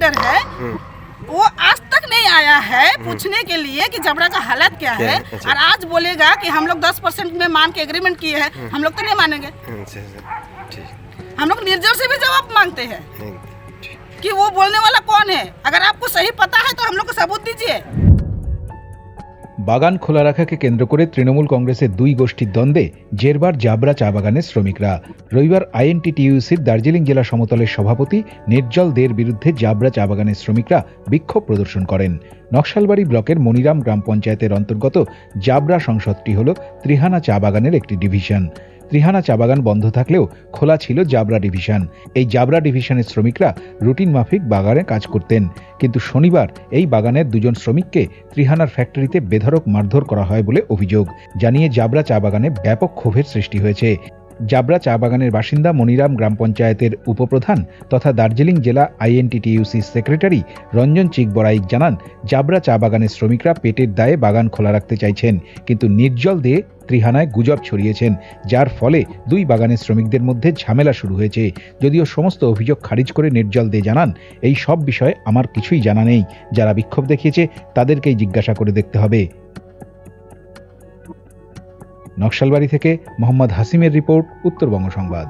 Leader है वो आज तक नहीं आया है पूछने के लिए कि जबरा का हालत क्या है। और आज बोलेगा कि हम लोग 10% में मान के एग्रीमेंट किए हैं, हम लोग तो नहीं मानेंगे। हम लोग निर्जल से भी जवाब मांगते हैं कि वो बोलने वाला कौन है। अगर आपको सही पता है तो हम लोग को सबूत दीजिए। বাগান খোলা রাখাকে কেন্দ্র করে তৃণমূল কংগ্রেসের দুই গোষ্ঠীর দ্বন্দ্বে জেরবার জাবরা চা বাগানের শ্রমিকরা। রবিবার আইএনটিটিইউসির দার্জিলিং জেলা সমতলের সভাপতি নির্জল দের বিরুদ্ধে জাবরা চা বাগানের শ্রমিকরা বিক্ষোভ প্রদর্শন করেন। নকশালবাড়ি ব্লকের মনিরাম গ্রাম পঞ্চায়েতের অন্তর্গত জাবরা সংসদটি হল ত্রিহানা চা বাগানের একটি ডিভিশন। ত্রিহানা চা বাগান বন্ধ থাকলেও খোলা ছিল জাবরা ডিভিশন। এই জাবরা ডিভিশনের শ্রমিকরা রুটিন মাফিক বাগানে কাজ করতেন, কিন্তু শনিবার এই বাগানের দুজন শ্রমিককে ত্রিহানার ফ্যাক্টরিতে বেধড়ক মারধর করা হয় বলে অভিযোগ জানিয়ে জাবরা চা বাগানে ব্যাপক ক্ষোভের সৃষ্টি হয়েছে। জাবরা চা বাগানের বাসিন্দা মনিরাম গ্রাম পঞ্চায়েতের উপপ্রধান তথা দার্জিলিং জেলা আইএনটিটিইউসি সেক্রেটারি রঞ্জন চিকবরাইক জানান, জাবরা চা বাগানের শ্রমিকরা পেটের দায়ে বাগান খোলা রাখতে চাইছেন, কিন্তু নির্জল দে ত্রিহানায় গুজব ছড়িয়েছেন, যার ফলে দুই বাগানের শ্রমিকদের মধ্যে ঝামেলা শুরু হয়েছে। যদিও সমস্ত অভিযোগ খারিজ করে নির্জল দে জানান, এই সব বিষয়ে আমার কিছুই জানা নেই, যারা বিক্ষোভ দেখিয়েছে তাদেরকেই জিজ্ঞাসা করে দেখতে হবে। নকশালবাড়ি থেকে মোহাম্মদ হাসিমের রিপোর্ট, উত্তরবঙ্গ সংবাদ।